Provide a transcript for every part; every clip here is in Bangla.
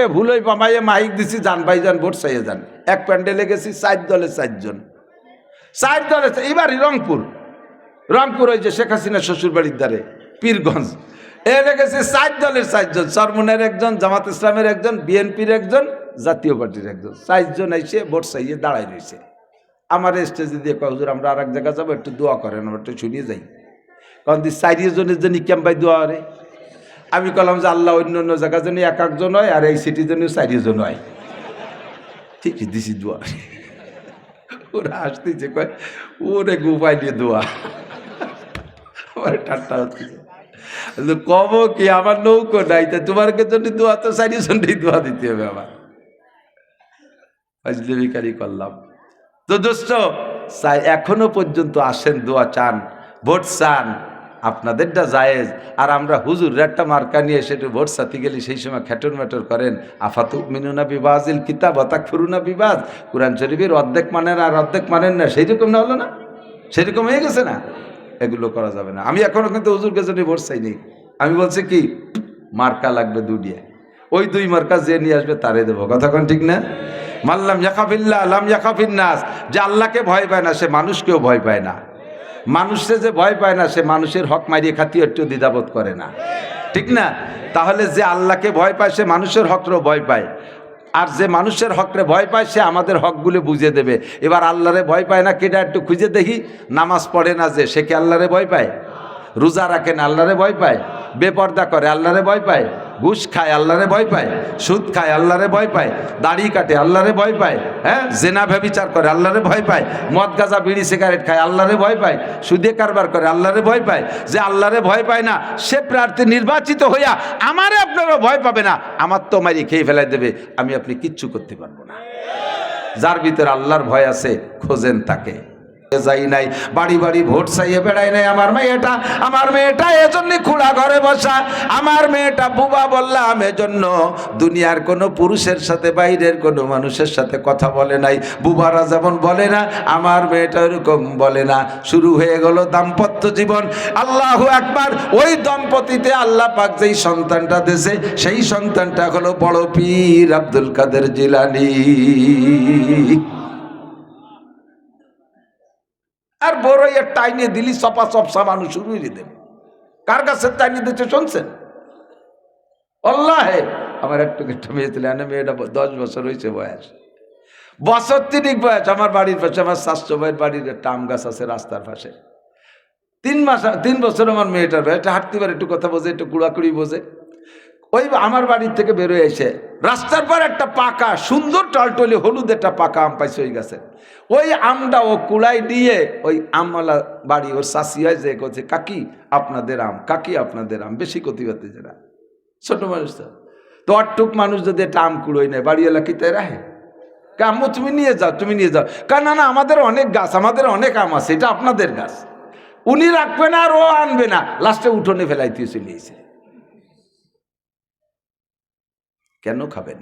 কয়ে ভুলই পামাইয়ে মাইক দিছি যান ভাই যান ভোট চাইয়ে যান। এক প্যান্ডেলে গেছি 4 দলে 4 জন, 4 দলে। এইবারই রংপুর ওই যে শেখ হাসিনা শ্বশুর বাড়ির দ্বারে পীরগঞ্জ, এনে গেছে 4 দলের 4 জন, চরমনের একজন, জামাত ইসলামের একজন, বিএনপির একজন, জাতীয় পার্টির একজন, 4 জন এসে ভোট চাইয়ে দাঁড়াই রয়েছে। আমার স্টেজে দিয়ে কয় হুজুর আমরা আর এক জায়গায় যাবো, একটু দোয়া করেন, আমরা একটু শুনিয়ে যাই। কারণ 4 জনের জন্য ক্যাম্পাই দোয়া করে। আমি বললাম যে আল্লাহ অন্য অন্য জায়গার জন্য 1 জন হয়, আর এই সিটির জন্য 4 জন হয়। ঠিকই দিছি দোয়া। ওরা আসতেছে কয় ওরে গুপাই দিয়ে দোয়া। আমার ঠাট্টা হচ্ছে, কব কি আমার নৌকো নাই, তা তোমার জন্য দোয়া তো 4 জনই দোয়া দিতে হবে। আমার ফাজলিবিকারি করলাম তো দোস্ত। এখনো পর্যন্ত আসেন, দোয়া চান, ভোট চান, আপনাদেরটা জায়েজ। আর আমরা হুজুর একটা মার্কা নিয়ে সেটা ভোট চাতে গেলে সেই সময় খ্যাটর ম্যাটর করেন। আফাতুমিনুনা বিবাজিল কিতাব ওয়া তাকফুরুনা বিবাজ, কুরআন শরীফের অর্ধেক মানেন আর অর্ধেক মানেন না, সেইরকম না হলো না, সেরকম হয়ে গেছে না। এগুলো করা যাবে না। আমি এখনো কিন্তু হুজুরকে জন্য ভোট চাইনি। আমি বলছি কি মার্কা লাগবে 2টা, ওই 2 মার্কা যে নিয়ে আসবে তারে দেবো। কথা কোন ঠিক না? মাল্লাম ইয়াখাফিল্লাহ লাম ইয়াখাফিন নাস, যে আল্লাহকে ভয় পায় না সে মানুষকেও ভয় পায় না। মানুষে যে ভয় পায় না সে মানুষের হক মারিয়ে খাতিয়ে একটু দ্বিধাবোধ করে না, ঠিক না? তাহলে যে আল্লাহকে ভয় পায় সে মানুষের হকরেও ভয় পায়, আর যে মানুষের হকরে ভয় পায় সে আমাদের হকগুলো বুঝে দেবে। এবার আল্লাহরে ভয় পায় না কেটা একটু খুঁজে দেখি। নামাজ পড়ে না যে, সে কি আল্লাহরে ভয় পায়? রোজা রাখে না, আল্লাহরে ভয় পায়? বেপর্দা করে, আল্লাহরে ভয় পায়? ঘুষ খায়, আল্লাহরে ভয় পায়? সুদ খায়, আল্লাহরে ভয় পায়? দাড়ি কাটে, আল্লাহরে ভয় পায়? হ্যাঁ, জেনা ব্যভিচার করে, আল্লাহরে ভয় পায়? মদ গাঁজা বিড়ি সিগারেট খায়, আল্লাহরে ভয় পায়? সুদে কারবার করে, আল্লাহরে ভয় পায়? যে আল্লাহরে ভয় পায় না সে প্রার্থী নির্বাচিত হইয়া আমারে আপনারও ভয় পাবে না, আমার তো মারি খেয়ে ফেলাই দেবে, আমি আপনি কিচ্ছু করতে পারবো না। যার ভিতরে আল্লাহর ভয় আছে খোঁজেন তাকে। যাই নাই বাড়ি বাড়ি ভোট চাইয়ে বেড়াই নাই আমার মেয়েটা এজন্য খোলা ঘরে বসা। আমার মেয়েটা বুবা বললাম এজন্য দুনিয়ার কোনো পুরুষের সাথে বাইরের কোনো মানুষের সাথে কথা বলে নাই। বুবারা যেমন বলে না, আমার মেয়েটা এরকম বলে না। শুরু হয়ে গেল দাম্পত্য জীবন। আল্লাহু আকবার। ওই দম্পতিতে আল্লাহ পাক যেই সন্তানটা দিয়েছে সেই সন্তানটা হলো বড় পীর আব্দুল কাদের জিলানী। আর বড়ই একটা টাইনে দিলি চপা চপ সাবানো শুরু হয়ে দেবে। কার কাছে টাইনে দিচ্ছে শুনছেন? আল্লাহে আমার একটু মেয়ে ছিল, মেয়েটা 10 বছর হয়েছে বয়স, বছর 3 বয়স। আমার বাড়ির পাশে আমার শাশুড়ি ভাইয়ের বাড়ির একটা আম গাছ আছে রাস্তার পাশে। 3 বছর আমার মেয়েটার বয়স। হাঁটতে পারে, একটু কথা বোঝে, একটু কুড়াকুড়ি বোঝে। ওই আমার বাড়ির থেকে বেরোয় এসে রাস্তার পর একটা পাকা সুন্দর টলটলি হলুদ একটা পাকা আম পাইছে ওই গাছে। ওই আমটা ও কুড়াই দিয়ে ওই আমওয়ালা বাড়ি ওর শাশি হয় যে করছে, কাকি আপনাদের আম, কাকি আপনাদের আম। বেশি ক্ষতি হতে যারা ছোট মানুষ তো অটুক মানুষ যদি একটা আম কুড়োই নেয় বাড়িওয়ালা কি তাই রাহে? আম্মু তুমি নিয়ে যাও, তুমি নিয়ে যাও। কারণ না আমাদের অনেক গাছ, আমাদের অনেক আম আছে, এটা আপনাদের গাছ। উনি রাখবে না আর ও আনবে না, লাস্টে উঠোনে ফেলাইতে চলিয়েছে। কেন খাবেন?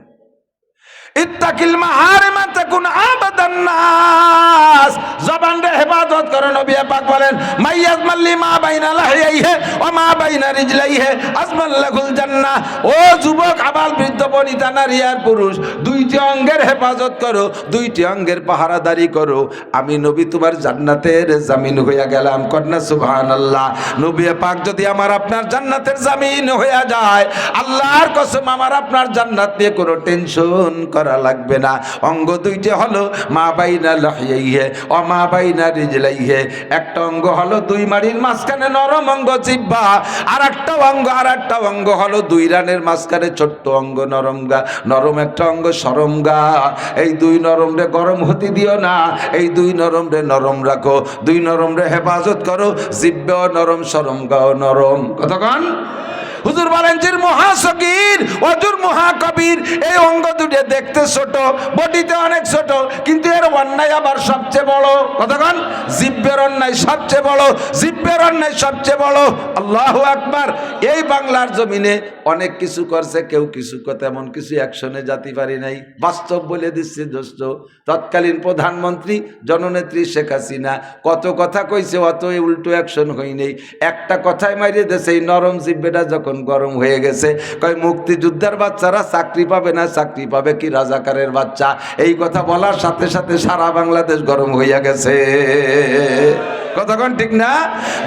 ইত্তাকিল মাহারিমা তাকুন আবাদান নাস। জবানরে হেফাজত করো। নবী পাক বলেন, মাইয়াজমাল্লি মা বাইনা লাহিয়াইহি ওয়া মা বাইনা রিজলাইহি আজমাল লাহুল জান্নাহ। ও যুবক, আবাল বৃদ্ধ বনিতা নারী আর পুরুষ, 2টি অঙ্গের হেফাজত করো, 2টি অঙ্গের পাহারাদারি করো। আমি নবী তোমার জান্নাতের জামিন হইয়া গেলাম। কন্যা সুবহানাল্লাহ। নবী পাক যদি আমার আপনার জান্নাতের জামিন হইয়া যায়, আল্লাহর কসম আমার আপনার জান্নাত নিয়ে কোনো টেনশন করা লাগবে না। অঙ্গ 2টি হলো মা বাইনা লাহিয়াইহি ও মা বাইনা রিজলাইহি। একটা অঙ্গ হলো 2 মাড়ির মাঝখানে নরম অঙ্গ জিহ্বা, আর একটা অঙ্গ হলো 2 রানের মাঝখানে ছোট্ট অঙ্গ নরম একটা অঙ্গ শরমগা। এই 2 নরমরে গরম হতে দিও না, এই 2 নরমরে নরম রাখো, 2 নরমরে হেফাজত করো। জিহ্বাও নরম, শরমগাও নরম। কতক্ষণ হুজুর বলেন জির মহাসগীর ওজুর মহাকবীর, এই অঙ্গ দুটো দেখতে ছোট, বডিতে অনেক ছোট, কিন্তু এর অন্যায় আবার সবচেয়ে বড়। কতক্ষণ? জিহ্বের অন্যায় সবচেয়ে বড়, জিহ্বের অন্যায় সবচেয়ে বড়। আল্লাহু আকবার। এই বাংলার জমিনে অনেক কিছু করছে, কেউ কিছু তেমন কিছু অ্যাকশনে যেতে পারি নাই। বাস্তব বলে দিচ্ছে দোস্ত, তৎকালীন প্রধানমন্ত্রী জননেত্রী শেখ হাসিনা কত কথা কইছে, অত উল্টো অ্যাকশন হই নেই। একটা কথায় মারিয়ে দিয়েছে, এই নরম জিব্বেটা যখন গরম হয়ে গেছে, কয় মুক্তিযোদ্ধার বাচ্চারা চাকরি পাবে না, চাকরি পাবে কি রাজাকারের বাচ্চা। এই কথা বলার সাথে সাথে সারা বাংলাদেশ গরম হইয়া গেছে। কতক্ষণ ঠিক না?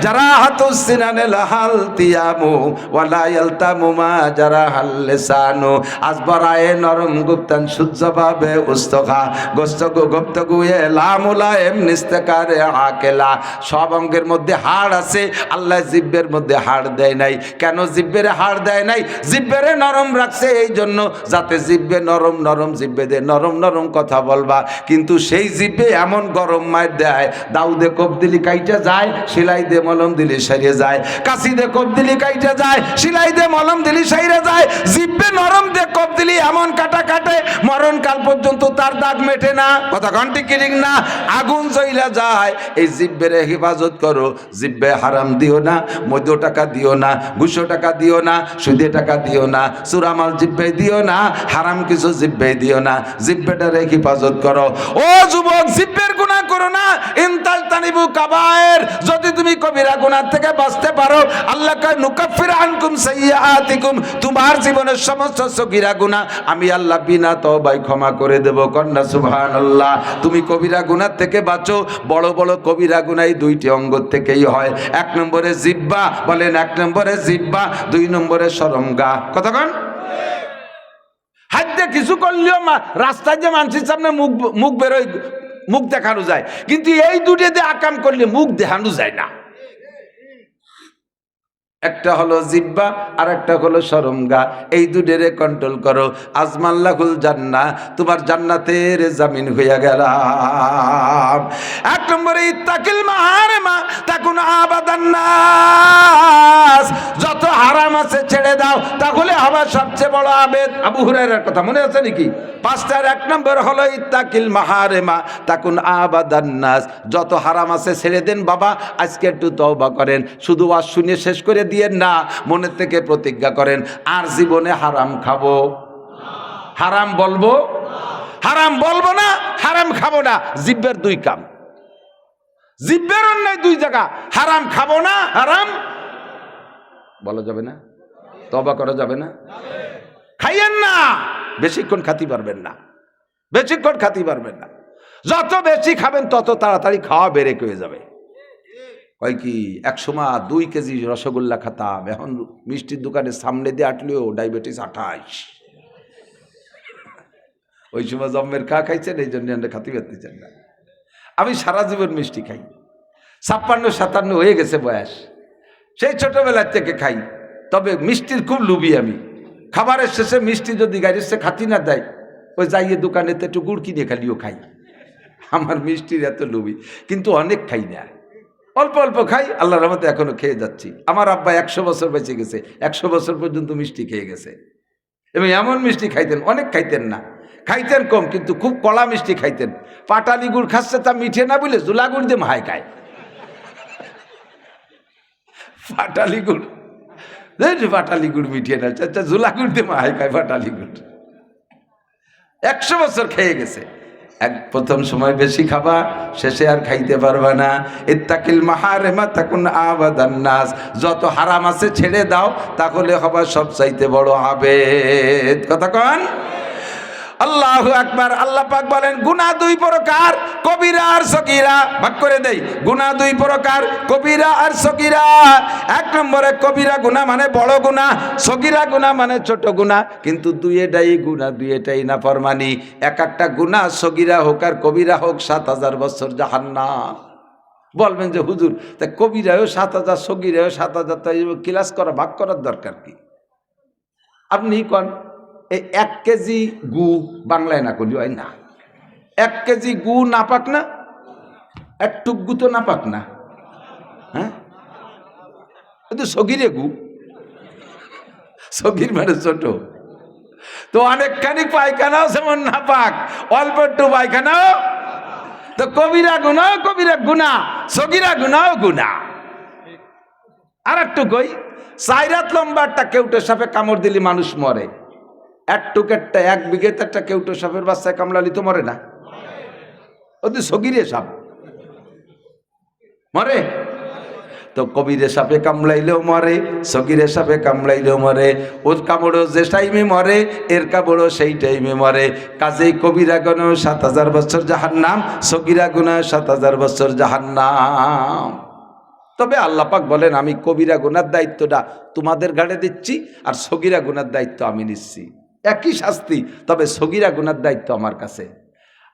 যারা হাতুসিনানে লাহাল তিয়ামু ওয়ালা ইয়ালতামু মা যারা হাল্লেসানু আসবরায়ে নরম গুপ্তান সূর্যভাবে উস্তখা গোস্তগু গুপ্তগুয়ে লামুলায়েম নিস্তেকারে আকেলা। সব অঙ্গের মধ্যে হাড় আছে, আল্লাহ জিব্বের মধ্যে হাড় দেয় নাই। কেন জিব্বের হাড় দেয় নাই? জিব্বেরে নরম রাখছে এই জন্য, যাতে জিব্বে নরম নরম জিব্বে দে নরম নরম কথা বলবা। কিন্তু সেই জিব্বে এমন গরম মার দেয়, দাউদে কোপ দিলি কাইটা যায়, সেলাই দে মলম দিলি সারিয়ে যায়। কাশি দে কোপ দিলি কাইটা যায়, সেলাই দে মলম দিলি সাইরে যায়। জিব্বে নরম দে কোপ দিলি এমন কাটা কাটে, মরণকাল পর্যন্ত তার দাগ মেটে না। কথা ঘন্টি কিরিং না, আগুন জ্বইলা যায়। এই জিব্বের হেফাজত করো। জিব্বে হারাম দিও না, মধ্য টাকা দিও না, ঘুষো টাকা দিও না, সুদে টাকা দিও না, চুরামাল জিব্বে দিও না, হারাম কিছু জিব্বে দিও না। জিব্বেটারে হেফাজত করো। ও যুবক, জিব্বের গুনাহ করো না। ইনতাল তানিবু কাবায়ের, যদি তুমি কবিরা গুনাহ থেকে বাঁচতে পারো, আল্লাহ কয় নুকাফির আনকুম সাইয়্যাতিকুম, তোমার জীবনের সমস্ত সগীরা গুনাহ আমি আল্লাহ বিনা তওবায় ক্ষমা করে দেব। কন্যা সুবহানাল্লাহ। তুমি কবিরা গুনাহ থেকে বাঁচো। বড় বড় কবিরা গুনাহ এই দুইটি অঙ্গ থেকেই হয়। এক নম্বরে জিহ্বা, বলেন এক নম্বরে জিহ্বা, দুই নম্বরে শরমগা। কতক্ষণ? হাতে কিছু করলেও রাস্তায় যে মানুষের সামনে মুখ বেরোয়, মুখ দেখানো যায়, কিন্তু এই দুটো দিয়ে আকাম করলে মুখ দেখানো যায় না। একটা হলো জিহ্বা আর একটা হলো শরমগা। এই দুটোরে কন্ট্রোল করো। আজমাল্লাহুল জান্নাহ, তোমার জান্নাতের জামিন হইয়া গেলাম। এক নম্বরে ইত্তাকিল মাহারিমা তাকুন আবাদান নাস, যত হারাম আছে ছেড়ে দাও, তাহলে হবে সবচেয়ে বড় আবেদ। আবু হুরায়রার কথা মনে আছে নাকি? পাঁচটার এক নম্বর হলো ইত্তাকিল মাহারিমা তাকুন আবাদান নাস, যত হারাম আছে ছেড়ে দেন। বাবা আজকে একটু তওবা করেন, শুধু ওয়াজ শুনে শেষ করে দিয়েন না, মনের থেকে প্রতিজ্ঞা করেন আর জীবনে হারাম খাবো, হারাম বলবো, হারাম বলবো না, হারাম খাবো না। জিহ্বের দুই কাম, জিহ্বের অন্যায় দুই জায়গা। হারাম খাবো না, হারাম বলা যাবে না, তওবা করা যাবে না। খাইয়েন না, বেশিক্ষণ খাতি পারবেন না, বেশিক্ষণ খাতি পারবেন না। যত বেশি খাবেন তত তাড়াতাড়ি খাওয়া বেড়ে হয়ে যাবে। কয় কি, এক সময় 2 কেজি রসগোল্লা খাতাম, এখন মিষ্টির দোকানের সামনে দিয়ে আটলেও ডায়াবেটিস 28। ওই সময় জম্মের খাইছেন, এই জন্য আমরা খাতি পারতেছেন না। আমি সারা জীবন মিষ্টি খাই, 56-57 হয়ে গেছে বয়স, সেই ছোটবেলার থেকে খাই। তবে মিষ্টির খুব লুবি আমি। খাবারের শেষে মিষ্টি যদি গাড়ির সে খাতি না দেয়, ওই যাইয়ে দোকানেতে একটু গুড় কিনে খালিও খাই। আমার মিষ্টির এত লুবি, কিন্তু অনেক খাই না, অল্প অল্প খাই। আল্লাহর রহমতে এখনো খেয়ে যাচ্ছি। আমার আব্বা 100 বছর বেঁচে গেছে, 100 বছর পর্যন্ত মিষ্টি খেয়ে গেছে। এবং এমন মিষ্টি খাইতেন, অনেক খাইতেন না, খাইতেন কম, কিন্তু খুব কড়া মিষ্টি খাইতেন। পাটালি গুড় খাচ্ছে, তা মিঠে না বলে জুলা গুড় দিয়ে মাহাই খায়। পাটালি গুড়, পাটালি গুড় মিঠিয়ে না, জুলা গুড় দিয়ে মাহাই খায় পাটালি গুড়। 100 বছর খেয়ে গেছে। প্রথম সময় বেশি খাবা, শেষে আর খাইতে পারবা না। ইত্তাকিল মাহারিমা তাকুন আবাদান নাস, যত হারাম আছে ছেড়ে দাও, তাহলে হবা সবচাইতে বড় আবেদ। কথা কন আল্লাহু আকবার। আল্লাহ পাক বলেন গুনাহ 2 প্রকার, কবিরা আর সগীরা। ভাগ করে দেই, গুনাহ 2 প্রকার, কবিরা আর সগীরা। এক নম্বরে কবিরা গুনাহ মানে বড় গুনাহ, সগীরা গুনাহ মানে ছোট গুনাহ। কিন্তু দুইটাই গুনাহ, দুইটাই নাফরমানি। এক একটা গুনাহ সগীরা হোক আর কবিরা হোক 7000 বছর জাহান্নাম। বলবেন যে হুজুর, তা কবিরাও 7000, সগীরাও 7000, তাই ক্লাস করা, ভাগ করার দরকার কি? আপনি কোন এই 1 কেজি গু বাংলায় না করলি হয় না? 1 কেজি গু নাপাক না? একটুক গু তো নাপাক না? হ্যাঁ, সগিরে গু, সগির মানে ছোট। তো অনেকখানি পায়খানাও যেমন না পাক, অল্প একটু পায়খানাও তো কবিরা গুনাহ, সগীরা গুনাহ গুনাহ। আর একটু কই, 4 রাত লম্বা একটা কেউটে সাপে কামড় দিলি মানুষ মরে, একটুকেরটা 1 বিঘেতে একটা কেউটে সাপের বাচ্চায় কামড়ালি তো মরে না? ওদের সগীরে সাপ মরে। তো কবিরে সাপে কামড়াইলেও মরে, সগীরে সাপে কামড়াইলেও মরে। ওর কামড়ও যে টাইমে মরে, এর কামড়ও সেই টাইমে মরে। কাজেই কবিরা গুনাহ 7000 বছর জাহান্নাম, সগীরা গুনাহ 7000 বছর জাহান্নাম। তবে আল্লাহ পাক বলেন, আমি কবিরা গুনার দায়িত্বটা তোমাদের ঘাড়ে দিচ্ছি, আর সগীরা গুনার দায়িত্ব আমি নিচ্ছি। একই শাস্তি, তবে সগীরা গুনার দায়িত্ব আমার কাছে।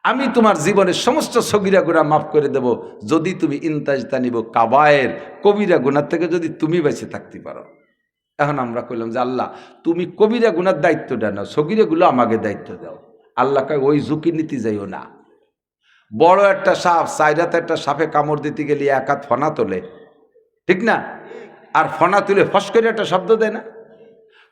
আমি তোমার জীবনের সমস্ত সগীরা গুনাহ মাফ করে দেব, যদি তুমি ইনতাজতানিব কাবায়ের, কবিরা গুনার থেকে যদি তুমি বেঁচে থাকতে পারো। এখন আমরা কইলাম যে আল্লাহ, তুমি কবিরা গুনার দায়িত্বটা নাও, সগীরাগুলো আমাকে দায়িত্ব দাও। আল্লাহ কয়, ওই ঝুঁকি নিতে যাইও না। বড় একটা সাপ, 4 রাতে একটা সাপে কামড় দিতে গেলে 1 হাত ফনা তোলে, ঠিক না? আর ফনা তুলে ফস করে একটা শব্দ দেয় না?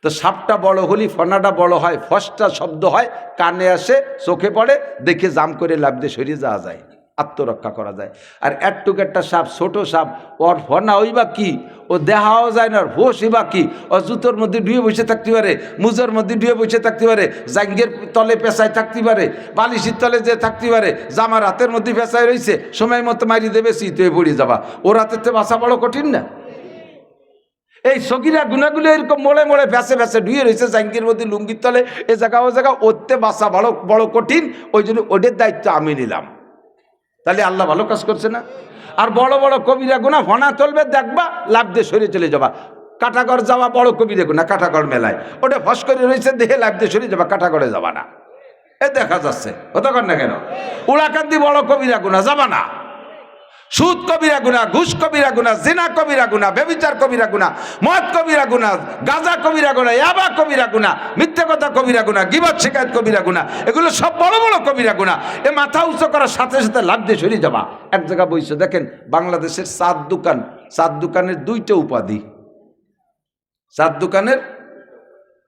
তো সাপটা বড় হলে ফনাটা বড় হয়, ফসটা শব্দ হয়, কানে আসে, চোখে পড়ে, দেখে জাম করে লাফ দিয়ে সরিয়ে যাওয়া যায়, আত্মরক্ষা করা যায়। আর একটুক একটা সাপ, ছোট সাপ, ওর ফনা ওই বা কি, ও দেখাও যায় না, ভোসই বা কি, ও জুতোর মধ্যে ডুয়ে বসে থাকতে পারে, মুজোর মধ্যে ডুয়ে বসে থাকতে পারে, জাঙ্গের তলে পেঁচায় থাকতে পারে, বালিশির তলে যে থাকতে পারে, জামার হাতের মধ্যে পেঁচায় রয়েছে, সময় মতো মারি দেবে, শীতে পড়ে যাবা। ওর হাতের তো বাঁচা বড় কঠিন না? এই সগীরা গুনাহগুলো এরকম মোড়ে মোড়ে ভেসে ভেসে ডুয়ে রয়েছে জাঙ্গির মধ্যে, লুঙ্গির তলে, এ জায়গা ও জায়গা, ওতে বাঁচা বড় বড় কঠিন। ওই জন্য ওদের দায়িত্ব আমি নিলাম। তাহলে আল্লাহ ভালো কাজ করছে না? আর বড় বড় কবিরা গুনাহ ফনা চলবে, দেখবা লাভ দিয়ে সরে চলে যাবা। কাটাগড় যাওয়া বড় কবিরা গুনাহ, কাটাগড় মেলায় ওটা ফস করে রয়েছে, দেখে লাভ দিয়ে সরে যাবা, কাটাগড়ে যাবা না। এ দেখা যাচ্ছে, কতক্ষণ না কেন? উড়াকান্দি বড় কবিরা গুনাহ, যাবা না। সুদ কবিরা গুনাহ, ঘুষ কবিরা গুনাহ, জিনা কবিরা গুনাহ, ব্যভিচার কবিরা গুনাহ, মদ কবিরা গুনাহ, গাঁজা কবিরা গুনাহ, ইয়াবা কবিরা গুনাহ, মিথ্যা কথা কবিরা গুনাহ, গীবত শিকায়ত কবিরা গুনাহ, এগুলো সব বড় বড় কবিরা গুনাহ। এ মাথা উঁচু করার সাথে সাথে লাভ দিয়ে সরিয়ে যাবা। এক জায়গা বইছে দেখেন, বাংলাদেশের 4 দোকান, 4 দোকানের 2টা উপাধি। 4 দোকানের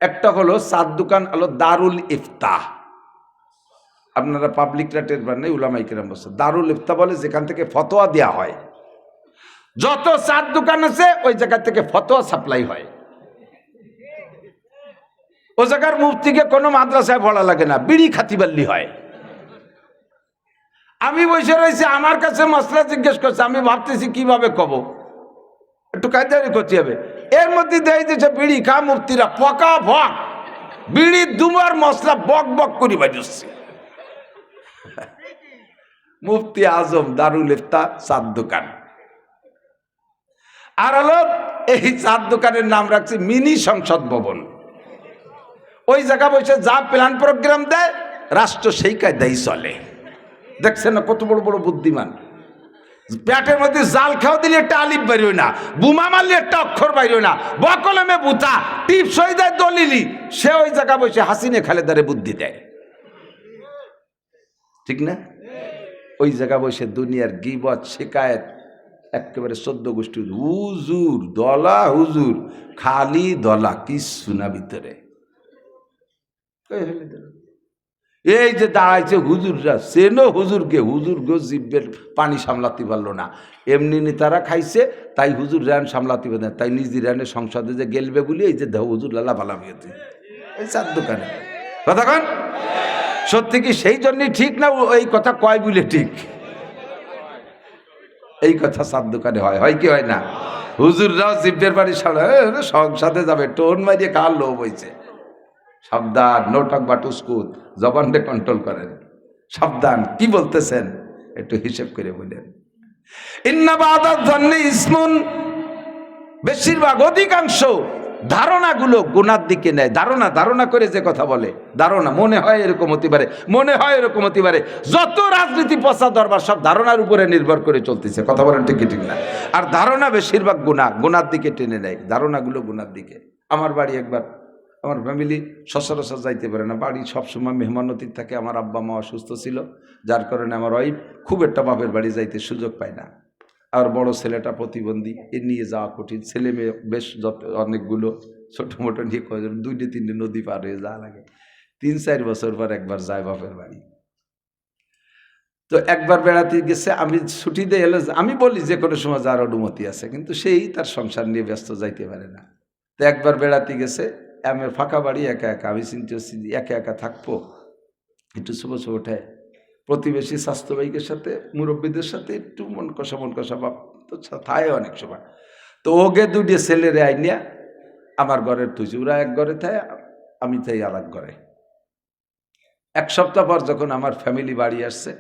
একটা হলো, 4 দোকান হলো দারুল ইফতাহ। আপনারা পাবলিকরা টের পান নাই, উলামায়ে কেরাম বলছে দারুল ইফতা বলে যেখান থেকে ফতোয়া দেওয়া হয়। যত 4 দোকান আছে ওই জায়গা থেকে ফতোয়া সাপ্লাই হয়। ও জায়গার মুফতিকে কোনো মাদ্রাসায় পড়া লাগে না, বিড়ি খাতিবাল্লি হয়। আমি বসে রয়েছি, আমার কাছে মশলা জিজ্ঞেস করছে, আমি ভাবতেছি কিভাবে কব, একটু কায়দারি করতে হবে। এর মধ্যে দেয় দিচ্ছে বিড়ি খা, মুফতিরা পকা ভক বিড়ি দুমার মশলা বক বক করি বাজছে। মুফতি আজম দারুল ইফতা 4 দোকান। আর হলো এই 4 দোকানের নাম রাখছে মিনি সংসদ ভবন। ওই জায়গা বসে যা প্ল্যান প্রোগ্রাম দেয়, রাষ্ট্র সেই কায়দাই চলে। দেখছেন না কত বড় বড় বুদ্ধিমান। পেটের মধ্যে জাল খাও দিলে একটা আলিফ বাইরো না, বুমা মারলে একটা অক্ষর বাইরো না, বকলমে বুতা টিপস হয়ে যায় দলিলি, সে ওই জায়গা বসে হাসিনে খালেদারে বুদ্ধি দেয়, ঠিক না? ওই জায়গা বসে দুনিয়ার গীবত শিকায়েত একেবারে 14 গোষ্ঠী, হুজুর দলা, হুজুর খালি দলা, কিচ্ছু না ভিতরে। এই যে দাঁড়াইছে হুজুররা, সেনো হুজুরকে, হুজুর গো জিব্বের পানি সামলাতে পারলো না, এমনি তারা খাইছে, তাই হুজুর র্যান সামলাতে পারে না, তাই নিজ র্যানের সংসদে যে গেলবে বলি এই যে দেহ হুজুর লালা ভালা বিয়েতে এই 4 দোকানে কথা কন। সত্যি কি সেই জন্যই ঠিক না এই কথা কয় বলে ঠিক? এই কথা 4 দোকানে হয়, হয় কি হয় না? হুজুররাও জিব্বের বাড়ি সংসদে যাবে, টোন মারিয়ে কার লোভ হয়েছে। সাবধান, নো টক বাট উস্কুত, জবানটা কন্ট্রোল করেন, সাবধান কি বলতেছেন একটু হিসেব করে বলেন। ইন্না বাদাত জান্নি ইসমুন, বেশিরভাগ অধিকাংশ ধারণাগুলো গুনার দিকে নেয়। ধারণা করে যে কথা বলে, ধারণা মনে হয় এরকম হতে পারে, মনে হয় এরকম হতে পারে। যত রাজনীতি পচা দরবার সব ধারণার উপরে নির্ভর করে চলতেছে, কথা বলেন ঠিক ঠিক না? আর ধারণা বেশিরভাগ গুনার দিকে টেনে নেয়, ধারণাগুলো গুনার দিকে। আমার বাড়ি একবার, আমার ফ্যামিলি সচরাচর যাইতে পারে না, বাড়ি সবসময় মেহমানতির থাকে। আমার আব্বা মা অসুস্থ ছিল, যার কারণে আমার ওয়াইফ খুব একটা বাপের বাড়ি যাইতে সুযোগ পায় না। আর বড় ছেলেটা প্রতিবন্ধী, এ নিয়ে যাওয়া কঠিন। ছেলে মেয়ে বেশ অনেকগুলো, ছোটো মোটো নিয়ে কয়েকজন 2-3 নদী পার হয়ে যাওয়া লাগে। 3-4 বছর পর একবার যায় বাপের বাড়ি। তো একবার বেড়াতে গেছে, আমি ছুটি দিয়ে এলো, আমি বলি যে কোনো সময় যার অনুমতি আছে, কিন্তু সেই তার সংসার নিয়ে ব্যস্ত যাইতে পারে না। তো একবার বেড়াতে গেছে, আমি ফাঁকা বাড়ি একা একা, আমি চিন্তা করছি একা একা থাকবো, একটু শুভ ওঠে প্রতিবেশী স্বাস্থ্য ভাইকের সাথে মুরব্বীদের সাথে একটু মন কষা ভাব তো থায় অনেক সময়। তো ওকে দুটি ছেলেরে আইনিয়া আমার ঘরের তুই, ওরা এক ঘরে থায়, আমি তাই আর এক ঘরে। 1 সপ্তাহ পর যখন আমার ফ্যামিলি বাড়ি আসছে,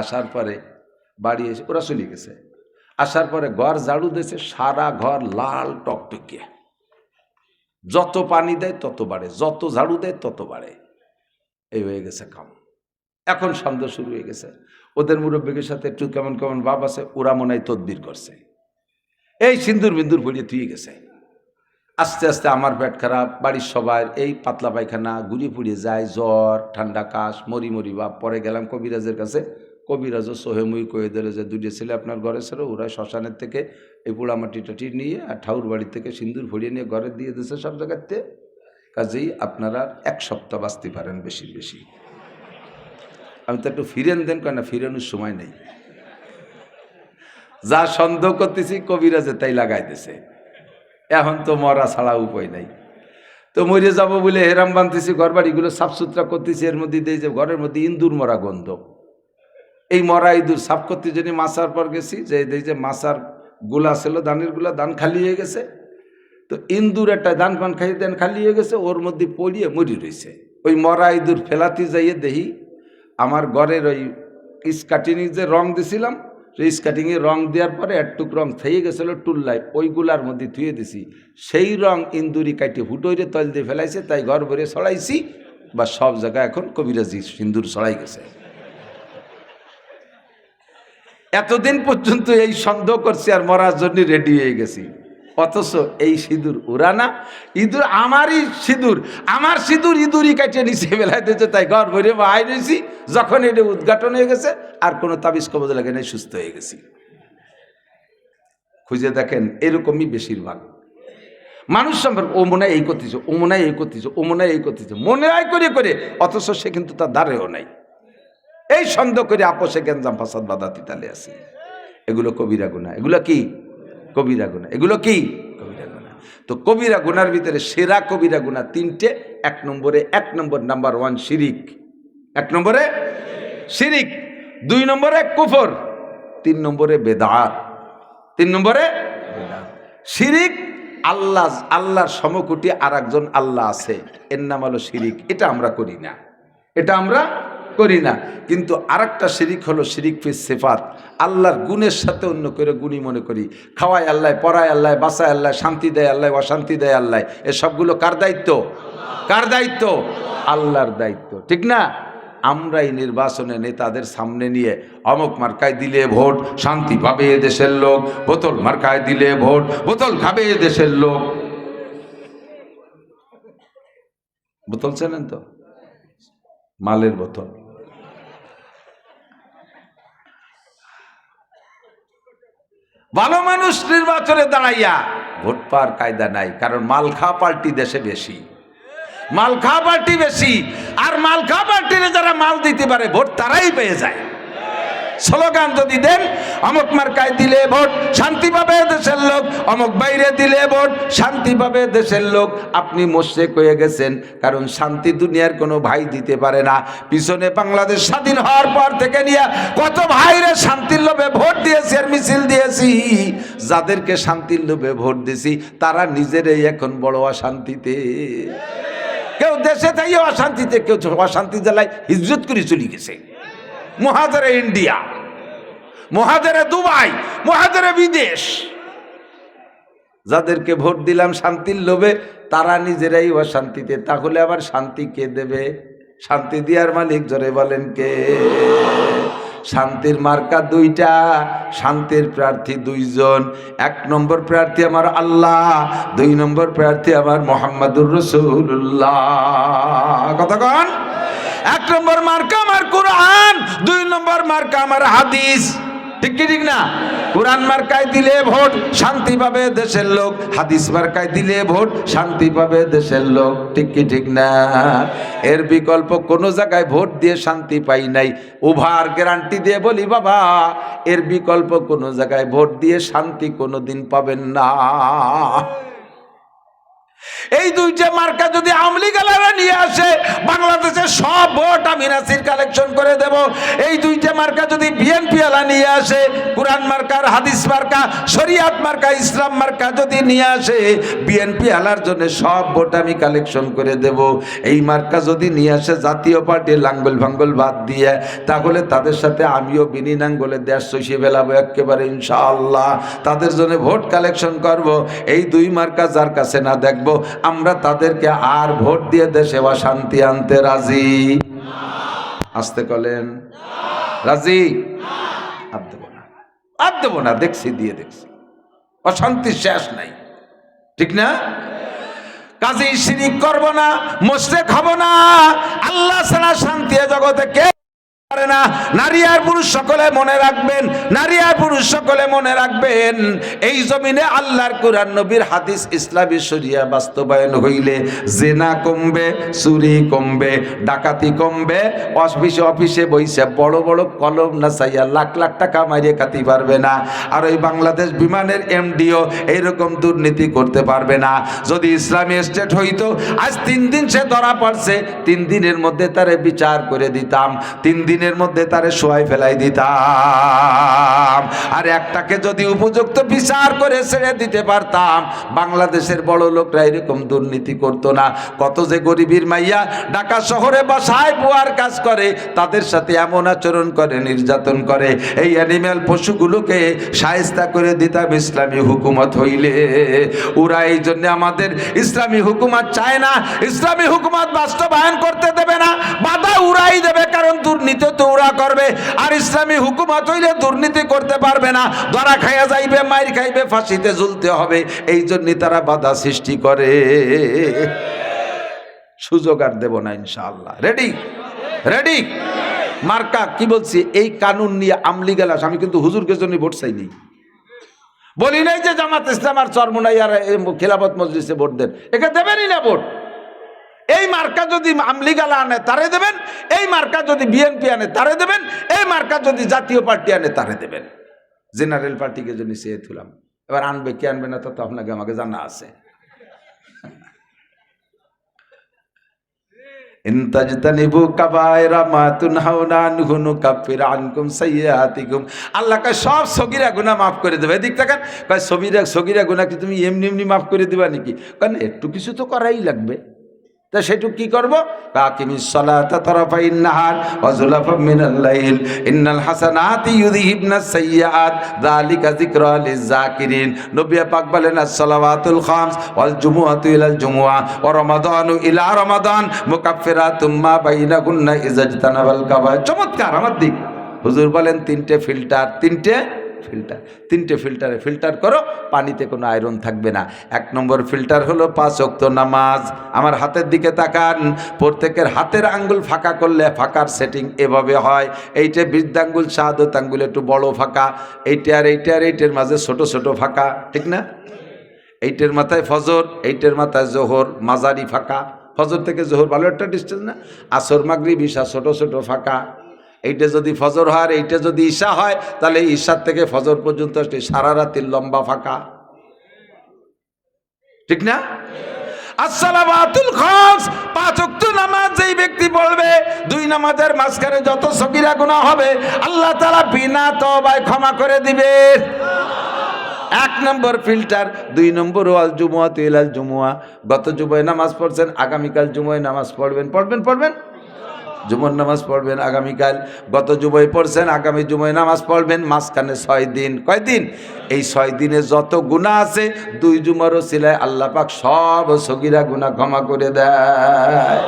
আসার পরে বাড়ি এসে ওরা চলে গেছে, আসার পরে ঘর ঝাড়ু দিয়েছে, সারা ঘর লাল টকটকিয়ে, যত পানি দেয় তত বাড়ে, যত ঝাড়ু দেয় তত বাড়ে, এই হয়ে গেছে কাম। এখন সন্দেহ শুরু হয়ে গেছে, ওদের মুরব্বীর সাথে একটু কেমন কেমন ভাব আছে, ওরা মনে হয় তদবির করছে, এই সিন্দুর বিন্দুর ভরিয়ে তুই গেছে। আস্তে আস্তে আমার পেট খারাপ, বাড়ির সবার এই পাতলা পায়খানা, গুড়ি পুড়িয়ে যায়, জ্বর, ঠান্ডা, কাশ, মরি ভাব। পরে গেলাম কবিরাজের কাছে, কবিরাজও সোহেমুই কয়ে দিল যে 2 ছেলে আপনার ঘরে ছিল, ওরা শ্মশানের থেকে এই পোড়ামাটি টাটি নিয়ে আর ঠাউর বাড়ি থেকে সিন্দুর ভরিয়ে নিয়ে ঘরে দিয়ে দিয়েছে সব জায়গাতে, কাজেই আপনারা 1 সপ্তাহ বাঁচতে পারেন বেশি বেশি। আমি তো একটু ফিরেন দেন, কেন না ফিরানোর সময় নেই, যা সন্দেহ করতেছি কবিরাজে তাই লাগাই দিছে, এখন তো মরা ছাড়া উপায় নাই। তো মরে যাবো বলে হেরাম বানতেছি, ঘর বাড়িগুলো সাফ সুতরা করতেছি, এর মধ্যে দিয়ে যে ঘরের মধ্যে ইন্দুর মরা গন্ধ, এই মরা ইঁদুর সাফ করতে জন্য মাছার পর গেছি, যে এই যে মাছার গোলা ছিল দানের গোলা, দান খালি হয়ে গেছে, তো ইন্দুর একটা দান পান খাইয়ে দেন খালি হয়ে গেছে, ওর মধ্যে পড়িয়ে মরি রয়েছে। ওই মরা ইঁদুর ফেলাতে যাইয়ে দেখি আমার ঘরের ওই স্কাটিংয়ে যে রং দিছিলাম, সেই স্কাটিংয়ে রং দেওয়ার পরে একটুক রং থেকে গেছিলো টুল্লায়, ওইগুলার মধ্যে ধুয়ে দিছি, সেই রং ইন্দুরি কাটিয়ে ফুটোইরে তল দিয়ে ফেলাইছে, তাই ঘর ভরে ছড়াইছি, বা সব জায়গায় এখন কবিরাজি সিন্দুর ছড়াই গেছে। এতদিন পর্যন্ত এই সন্দেহ করছি আর মরার জন্য রেডি হয়ে গেছি, অথচ এই সিঁদুর ওরা না, ইঁদুর আমারই সিঁদুর, আমার সিঁদুর ইঁদুরই কাটিয়ে নিচে বেলায় দিয়েছে, তাই ঘর ভরে বাহাই রয়েছি। যখন এটা উদ্ঘাটন হয়ে গেছে আর কোনো তাবিজ কবজ লাগে নাই, সুস্থ হয়ে গেছি। খুঁজে দেখেন এরকমই বেশিরভাগ মানুষ সম্পর্কে, ও মনে হয় এই করতেছে, ও মনে হয় এই করতেছে, ও মনে হয় এই করতেছে, মনে হয় করে করে, অথচ সে কিন্তু তার দ্বারেও নাই। এই সন্দেহ করে আপোষে গেঞ্জাম ফাসাদ বাদাতি তালে আছে। এগুলো কবিরা গুনাহ। এগুলো কি কবিরা গুনাহ? এগুলো কি কবিরা গুনাহ? তো কবিরা গুনার ভিতরে সেরা কবিরা গুনাহ 3টে। 1 নম্বরে নাম্বার 1 শিরিক, 1 নম্বরে শিরিক, 2 নম্বরে কুফর, 3 নম্বরে বেদাত। 3 নম্বরে বেদাত। শিরিক আল্লাহর সমকোটি আর একজন আল্লাহ আছে, এর নাম হলো শিরিক। এটা আমরা করি না, এটা আমরা করি না। কিন্তু আরেকটা শিরিক হলো শিরিক ফি সিফাত, আল্লাহর গুণের সাথে অন্য করে গুণী মনে করি। খাওয়ায় আল্লাহ, পড়ায় আল্লাহ, বাঁচায় আল্লাহ, শান্তি দেয় আল্লাহ, অশান্তি দেয় আল্লাহ। এ সবগুলো কার দায়িত্ব? কার দায়িত্ব? আল্লাহর দায়িত্ব, ঠিক না? আমরা এই নির্বাচনে নেতাদের সামনে নিয়ে অমুক মার্কায় দিলে ভোট শান্তি পাবে দেশের লোক, বোতল মার্কায় দিলে ভোট বোতল খাবে দেশের লোক। বোতল চেনেন তো? মালের বোতল। ভালো মানুষ নির্বাচনে দাঁড়াইয়া ভোট পাওয়ার কায়দা নাই, কারণ মাল খাওয়া পার্টি দেশে বেশি, মাল খাওয়া পার্টি বেশি। আর মাল খাওয়া পার্টিরে যারা মাল দিতে পারে ভোট তারাই পেয়ে যায়। স্লোগান যদি দেন অমুক মার্কায় দিলে ভোট শান্তি পাবে দেশের লোক, অমুক বাইরে দিলে ভোট শান্তি পাবে দেশের লোক, আপনি মোশেক হয়ে গেছেন। কারণ শান্তি দুনিয়ার কোনো ভাই দিতে পারে না। পিছনে বাংলাদেশ স্বাধীন হওয়ার পর থেকে নিয়ে কত ভাইরে শান্তির লোভে ভোট দিয়েছি আর মিছিল দিয়েছি। যাদেরকে শান্তির লোভে ভোট দিয়েছি তারা নিজেরাই এখন বড় অশান্তিতে। কেউ দেশে থেকে অশান্তিতে, কেউ অশান্তি জেলায় হিজরত করে চলে গেছে। মহাজারে ইন্ডিয়া, মহাজারে দুবাই, মহাজারে বিদেশ। যাদেরকে ভোট দিলাম শান্তির লোভে তারা নিজেরাই অশান্তিতে। তাহলে আবার শান্তি কে দেবে? শান্তি দেওয়ার মালিক জোরে বলেন কে? শান্তির মার্কা 2টা, শান্তির প্রার্থী 2 জন। 1 নম্বর প্রার্থী আমার আল্লাহ, 2 নম্বর প্রার্থী আমার মুহাম্মাদুর রাসূলুল্লাহ। কথা কন? 1 নম্বর মার্কা আমার কোরআন, 2 নম্বর মার্কা আমার হাদিস। ঠিক কি ঠিক না? কোরআন মার্কায় দিলে ভোট শান্তি পাবে দেশের লোক, হাদিস মার্কায় দিলে ভোট শান্তি পাবে দেশের লোক, ঠিক কি ঠিক না? এর বিকল্প কোনো জায়গায় ভোট দিয়ে শান্তি পাই নাই। ওভার গ্যারান্টি দিয়ে বলি বাবা, এর বিকল্প কোনো জায়গায় ভোট দিয়ে শান্তি কোনোদিন পাবেন না। এই দুইটা মার্কা যদি আওয়ামী লীগেরা নিয়ে আসে, বাংলাদেশের সব ভোট আমি নাসির কালেকশন করে দেব। এই দুইটা মার্কা যদি বিএনপি আলা নিয়ে আসে, কোরআন মার্কার হাদিস মার্কা শরিয়াত মার্কা ইসলাম মার্কা যদি নিয়ে আসে, বিএনপি আলার জন্য সব ভোট আমি কালেকশন করে দেব। এই মার্কা যদি নিয়ে আসে জাতীয় পার্টির লাঙ্গল ভাঙ্গল বাদ দিয়ে, তাহলে তাদের সাথে আমিও বিনি নাঙ্গলে দেশ চষিয়ে ফেলাবো একেবারে ইনশাআল্লাহ। তাদের জন্য ভোট কালেকশন করব। এই দুই মার্কা যার কাছে না দেখব, আমরা তাদেরকে আর ভোট দিয়ে দেশে বা শান্তি আনতে রাজি। আসতে কলেন রাজি? আর দেব না, আর দেব না। দেখছি দিয়ে দেখছি অশান্তির শেষ নাই, ঠিক না? কাজেই শিরিক করব না, মুশরিক হব না। আল্লাহ ছাড়া শান্তি এ জগতে কে পারে না। নারী আর পুরুষ সকলে মনে রাখবেন, নারী আর পুরুষ সকলে মনে রাখবেন, এই জমিনে আল্লাহর কোরআন নবীর হাদিস ইসলামী শরিয়া বাস্তবায়ন হইলে জেনা কমবে, চুরি কমবে, ডাকাতি কমবে। অফিসে অফিসে বইসে বড় বড় কলম না চাইয়া লাখ লাখ টাকা মারিয়ে খাতি পারবে না। আর ওই বাংলাদেশ বিমানের এমডিও এইরকম দুর্নীতি করতে পারবে না। যদি ইসলামী স্টেট হইতো, আজ 3 দিন সে ধরা পড়ছে, 3 দিনের মধ্যে তারে বিচার করে দিতাম, 3 দিনের মধ্যে তারে শোয়াই ফেলাই দিতাম। আর একটাকে যদি উপযুক্ত বিচার করে ছেড়ে দিতে পারতাম, বাংলাদেশের বড় লোকরা এরকম দুর্নীতি করতো না। কত যে গরিবের মাইয়া ঢাকা শহরে বাসায় বুয়ার কাজ করে, তাদের সাথে এমন আচরণ করে, নির্যাতন করে। এই অ্যানিম্যাল পশুগুলোকে শায়েস্তা করে দিতাম ইসলামী হুকুমত হইলে। ওরা এই জন্য আমাদের ইসলামী হুকুমত চায় না, ইসলামী হুকুমত বাস্তবায়ন করতে দেবে না, বাধা উড়াই দেবে। কারণ দুর্নীতি তো ওরা করবে, আর ইসলামী হুকুমত হইলে দুর্নীতি করতে পারবে না। ধরা খাইয়া যাইবে, মাইর খাইবে, ফাঁসিতে ঝুলতে হবে। এই জন্য তারা বাধা সৃষ্টি করে। সুযোগ আর দেব না ইনশাআল্লাহ। রেডি? রেডি? মার্কা কি বলছি, এই কানুন নিয়ে আমলি গেলাস। আমি কিন্তু হুজুরকে জন্য ভোট চাইনি, বলি নাই যে জামাত ইসলাম আর চরমোনাই আর খেলাফত মজলিসে ভোট দেন, একে দেবেনই না ভোট। এই মার্কা যদি আমলি গালা আনে তারে দেবেন, এই মার্কা যদি বিএনপি আনে তারে দেবেন, এই মার্কা যদি জাতীয় পার্টি আনে তারে দেবেন। জেনারেল পার্টিকে যদি চেয়ে তুলাম, এবার আনবে কি আনবে না তা তো আপনাকে আমাকে জানা আছে। আল্লাহ কয় সব সগীরা গুনাহ মাফ করে দেবে। এদিক থাকেন, কয় সগীরা গুনাহ কি তুমি এমনি এমনি মাফ করে দিবা নাকি? কারণ একটু কিছু তো করাই লাগবে। তা সেটুকু কি করবো? আকিমিস সালাতা তারাফাইন নাহার ওয়া যুলাফাম মিনাল লাইল ইন্নাল হাসানাতি ইউযহিবনাস সাইয়্যাত যালিকা যিকরা লিয-যাকিরিন। নবী পাক বলেন, আস-সালাওয়াতুল খামস ওয়াল জুমুআতু ইলাল জুমুআ ওয়া রমাদানু ইলা রমাদান মুকাফফিরাতুম মা বাইনাহুন্না ইযা ইজতানাবাল কাবায়র। চমৎকার আমার দিক। হুজুর বলেন 3টে ফিল্টার, 3টে ফিল্টারে ফিল্টার করো, পানিতে কোনো আয়রন থাকবে না। 1 নম্বর ফিল্টার হলো 5 ওয়াক্ত নামাজ। আমার হাতের দিকে তাকান, প্রত্যেকের হাতের আঙ্গুল ফাঁকা করলে ফাঁকার সেটিং এভাবে হয়। এইটা বৃদ্ধাঙ্গুল, শাহাদত আঙ্গুল একটু বড় ফাঁকা, এইটা আর এইটার মাঝে ছোট ছোট ফাঁকা, ঠিক না? এইটার মাথায় ফজর, এইটার মাথায় জোহর, মাঝারি ফাঁকা। ফজর থেকে জোহর ভালো একটা ডিস্টেন্স না? আসর, মাগরিব, ঈশা ছোট ছোট ফাঁকা। এইটা যদি ফজর হয়, এইটা যদি ঈশা হয়, তাহলে ঈশার থেকে ফজর পর্যন্ত সারা রাতের লম্বা ফাঁকা, ঠিক না? আসসালাওয়াতুল খামস, 5 ওয়াক্ত নামাজ যেই ব্যক্তি পড়বে, 2 নামাজের মাঝখানে যত সগীরা গুনাহ হবে আল্লাহ তাআলা বিনা তওবায় ক্ষমা করে দিবে। 1 নম্বর ফিল্টার। 2 নম্বর ওয়াল জুমুআতু ইলাল জুমুআ। গত জুমায় নামাজ পড়ছেন, আগামীকাল জুমায় নামাজ পড়বেন। জুমার নামাজ পড়বেন আগামীকাল। গত জুমায় পড়ছেন, আগামী জুমায় নামাজ পড়বেন। মাঝখানে 6 দিন। কয়দিন? এই 6 দিনে যত গুনাহ আছে 2 জুমার ওসিলায় আল্লাহ পাক সব সগীরা গুনাহ ক্ষমা করে দেয়।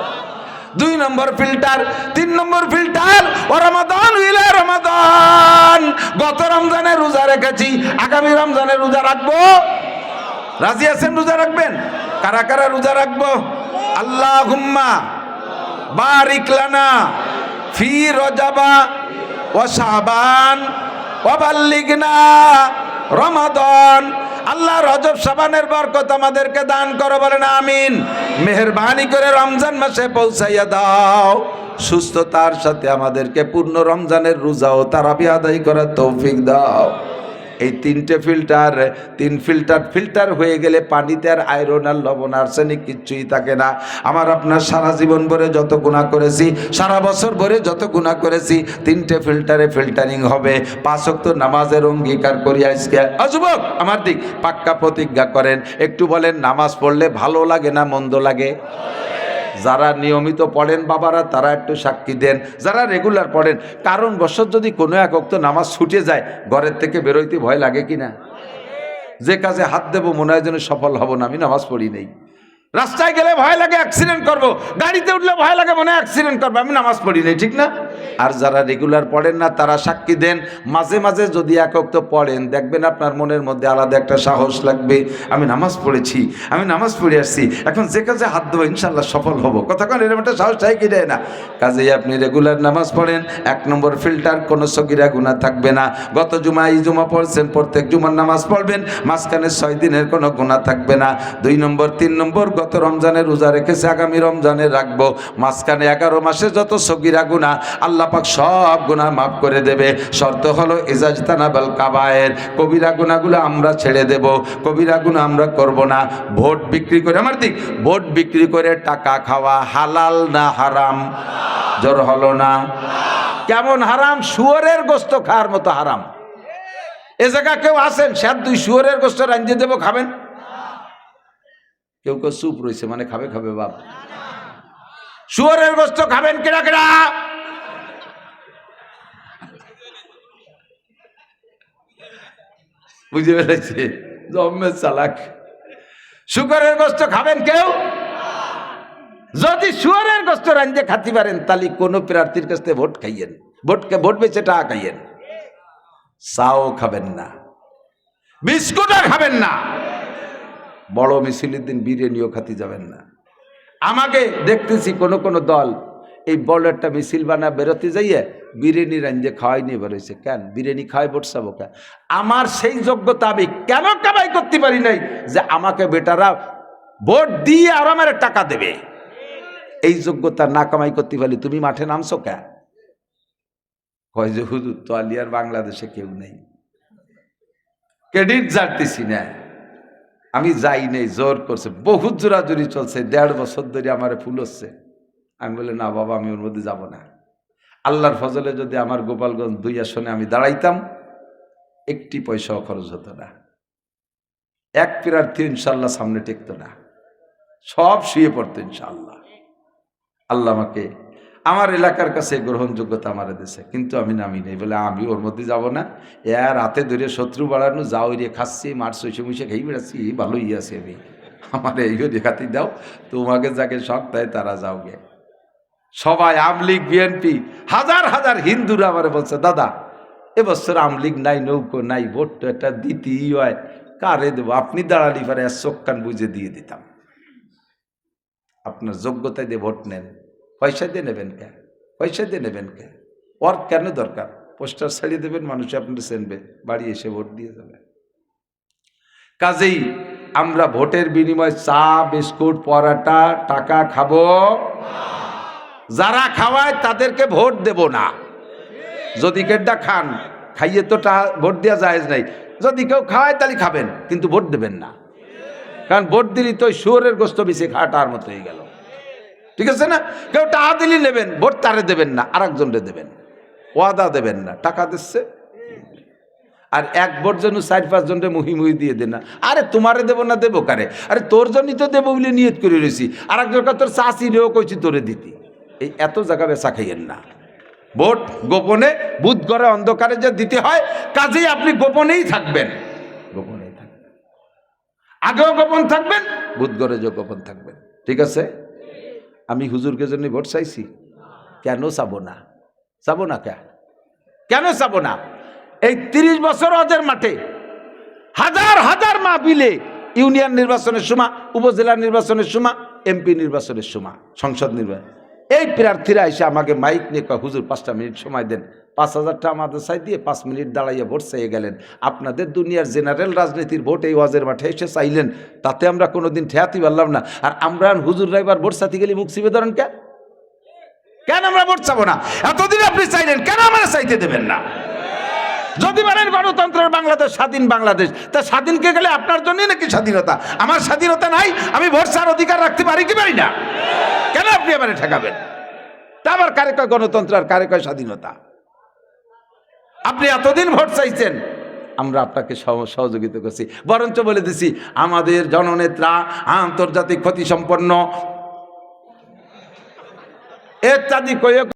2 নম্বর ফিল্টার। 3 নম্বর ফিল্টার ও রমাদান ইলা রমাদান। গত রমজানে রোজা রেখেছি, আগামী রমজানে রোজা রাখবো। রাজি আছেন? রোজা রাখবেন? কারা কারা রোজা রাখবো? আল্লাহুম্মা বারিক লানা ফি রজাবা ওয়া শাবান ওয়াবাল্লিগনা রমাদান। আল্লাহ রজব শাবানের বরকত আমাদেরকে দান করো, বলেন আমিন। মেহেরবানি করে রমজান মাসে পৌঁছাইয়া দাও, সুস্থতার সাথে আমাদেরকে পূর্ণ রমজানের রোজা ও তারাবি আদায় করার তৌফিক দাও। এই তিন ফিল্টার হয়ে গেলে পানিতে আর আয়রন আর লবণ আর্সেনিক কিচ্ছুই থাকে না। আমার আপনার সারা জীবন ভরে যত গুনাহ করেছি, সারা বছর ভরে যত গুনাহ করেছি, 3টে ফিল্টারে ফিল্টারিং হবে। 5 ওয়াক্ত নামাজের অঙ্গীকার করি আজকে। যুবক আমার দিক পাক্কা প্রতিজ্ঞা করেন, একটু বলেন নামাজ পড়লে ভালো লাগে না মন্দ লাগে? যারা নিয়মিত পড়েন বাবারা তারা একটু সাক্ষী দেন, যারা রেগুলার পড়েন। কারণ বছর যদি কোনো এক ওয়াক্ত নামাজ ছুটে যায়, ঘরের থেকে বেরোইতে ভয় লাগে কি না? যে কাজে হাত দেবো মনে হয় যেন সফল হব না, আমি নামাজ পড়ি নেই। রাস্তায় গেলে ভয় লাগে অ্যাক্সিডেন্ট করব, গাড়িতে উঠলে ভয় লাগে মনে হয় অ্যাক্সিডেন্ট করবো, আমি নামাজ পড়ি নেই, ঠিক না? আর যারা রেগুলার পড়েন না তারা সাক্ষী দেন, মাঝে মাঝে যদি এক ওয়াক্ত পড়েন দেখবেন আপনার মনের মধ্যে আলাদা একটা সাহস লাগবে, আমি নামাজ পড়েছি, আমি নামাজ পড়ে আসছি, এখন যে কাজে হাত দেবো ইনশাল্লাহ সফল হব। কতক্ষণ এরকম একটা সাহস চাই কি দেয় না? কাজেই আপনি রেগুলার নামাজ পড়েন, 1 নম্বর ফিল্টার, কোনো সগীরা গুনাহ থাকবে না। গত জুমা এই জুমা পড়ছেন, প্রত্যেক জুমার নামাজ পড়বেন, মাঝখানে 6 দিনের কোনো গুনাহ থাকবে না। 2 নম্বর 3 নম্বর, গত রমজানে রোজা রেখেছে, আগামী রমজানে রাখবো, মাঝখানে 11 মাসে যত সগীরা গুনাহ আল্লাহ পাক সব গুনাহ মাফ করে দেবে। শর্ত হলো ইজাজতানাবাল কাবায়ের, কবিরা গুনাহগুলো আমরা ছেড়ে দেব, কবিরা গুনাহ আমরা করব না। ভোট বিক্রি করে, আমার দিক ভোট বিক্রি করে টাকা খাওয়া হালাল না হারাম? জোর হলো না? কেমন হারাম? শুয়োরের গোস্ত খাওয়ার মতো হারাম। এ জায়গা কেউ আসেন স্যার 2 শুয়োরের গোস্ত রাঞ্জিয়ে দেবো, খাবেন? কেউ কেউ চুপ রয়েছে, মানে খাবে খাবে বাপ। শুয়োরের গোস্ত খাবেন কেডা কেডা? বুঝে পেরেছে জম্মের চালাক। শুকরের গোস্ত খাবেন কেউ? যদি শুয়োরের গোস্ত রাঞ্জে খাতে পারেন তাহলে কোনো প্রার্থীর কাছ থেকে ভোট খাইয়েন, ভোট বেচে টাকা খাইয়েন। চাও খাবেন না, বিস্কুটও খাবেন না, বড় মিছিলের দিন বিরিয়ানিও খাতে যাবেন না। আমাকে দেখতেছি কোন কোন দল এই বড় একটা মিছিল বানা বেরোতে যাইয়ে বিরিয়ানি রাঞ্জে খাওয়াই নিয়ে বেরোইছে। কেন বিরিয়ানি খাওয়াই ভোট চাবো? কেন? আমার সেই যোগ্যতা আমি কেন কামাই করতে পারি নাই যে আমাকে বেটারা ভোট দিয়ে আর আমার টাকা দেবে? এই যোগ্যতা না কামাই করতে পারি, তুমি মাঠে নামছো কেন? কয় যে হুজুর তো আলিয়ার বাংলাদেশে কেউ নেই, ক্রেডিট জানতেছি না, আমি যাই নেই, জোর করছে, বহুত জোরাজুরি চলছে, 1.5 বছর ধরে আমার ফুল হচ্ছে। আমি বলি না বাবা আমি ওর মধ্যে যাব না। আল্লাহর ফজলে যদি আমার গোপালগঞ্জ 2 আসনে আমি দাঁড়াইতাম, 1টি পয়সাও খরচ হতো না, এক প্রার্থী ইনশাল্লাহ সামনে টেকতো না, সব শুয়ে পড়তো ইনশাল্লাহ। আল্লাহ আমাকে আমার এলাকার কাছে গ্রহণযোগ্যতা আমার দেশে, কিন্তু আমি নামি নেই বলে আমি ওর মধ্যে যাব না। এর হাতে ধরে শত্রু বাড়ানো, যাও রে খাচ্ছি, মার শৈশে মুসে খেয়ে বেড়াচ্ছি, ভালোই আছে, আমি আমার এইও দেখাতে দাও, তোমাকে যাকে শখ তাই তারা যাও গে। সবাই আমলিগ বিএনপি, হাজার হাজার হিন্দুরা আমার বলছে দাদা এবছর আমলিগ নাই, নৌকো নাই, ভোট তো একটা দিতেই হয়, কারে দেবো? আপনি দাঁড়ালি পারে চোখ কান বুঝে দিয়ে দিতাম। আপনার যোগ্যতায় দিয়ে ভোট নেন, পয়সা দিয়ে নেবেন কে? পয়সা দিয়ে নেবেন কে? ওর কেন দরকার? পোস্টার ছাড়িয়ে দেবেন, মানুষ আপনার চেনবে, বাড়ি এসে ভোট দিয়ে যাবে। কাজেই আমরা ভোটের বিনিময়ে চা বিস্কুট পরাটা টাকা খাবো, যারা খাওয়ায় তাদেরকে ভোট দেব না। যদি কেডা খান খাইয়ে তো ভোট দেওয়া জায়েজ নাই, যদি কেউ খাওয়ায় তাহলে খাবেন, কিন্তু ভোট দেবেন না। কারণ ভোট দিলি তো শুয়োরের গোস্ত বেশি খাটার মতো হয়ে গেল, ঠিক আছে না? কেউ টাকা দিলি নেবেন, ভোট তারে দেবেন না, আর একজনরে দেবেন, ওয়াদা দেবেন না, টাকা দিচ্ছে। আর এক ভোট যেন 4-5 জনরে মুহি দিয়ে দেন না। আরে তোমারে দেবো না, দেবো কারে? আরে তোর জন্যই তো দেবো বলে নিয়ত করে রয়েছি, আর একজনকার তোর চাষি রেও কইছি তোরে দিতি। এই এত জায়গা বেচা খাইয়েন না। ভোট গোপনে বুথ ঘরে অন্ধকারে যে দিতে হয়, কাজেই আপনি গোপনেই থাকবেন, গোপনেই থাকবেন, আগেও গোপন থাকবেন, বুথ ঘরে যে গোপন থাকবেন, ঠিক আছে? আমি হুজুরকে জন্য ভোট চাইছি, কেন চাবো না? চাবো না কেন চাবো না? এই 30 বছর ওদের মাঠে হাজার হাজার মাহফিলে, ইউনিয়ন নির্বাচনের সময়, উপজেলা নির্বাচনের সময়, এমপি নির্বাচনের সময়, সংসদ নির্বাচন, এই প্রার্থীরা এসে আমাকে মাইক নিয়ে কয়, হুজুর 5টা মিনিট সময় দেন। 5,000 আমাদের সাই দিয়ে 5 মিনিট দাঁড়াইয়া ভোট চাইয়ে গেলেন। আপনাদের দুনিয়ার জেনারেল রাজনীতির ভোট এই ওয়াজের মাঠে এসে চাইলেন, তাতে আমরা কোনোদিন ঠেয়াতে পারলাম না। আর আমরা হুজুর রাইবার ভোট চাইতে গেলে মুখ চিপে ধরেন কেন আমরা ভোট চাবো না? এতদিন আপনি চাইলেন, কেন আমরা চাইতে দেবেন না? যদি বলেন গণতন্ত্রের বাংলাদেশ, স্বাধীন বাংলাদেশ, তা স্বাধীনকে গেলে আপনার জন্যই নাকি স্বাধীনতা? আমার স্বাধীনতা নাই? আমি ভোট চাওয়ার অধিকার রাখতে পারি কি পারি না? কেন আপনি এবারে ঠেকাবেন? তা আবার কারে কয় গণতন্ত্র আর কারে কয় স্বাধীনতা? আপনি এতদিন ভোট চাইছেন, আমরা আপনাকে সহযোগিতা করছি, বরঞ্চ বলে দিছি আমাদের জননেত্রা আন্তর্জাতিক খ্যাতিসম্পন্ন ইত্যাদি কয়ে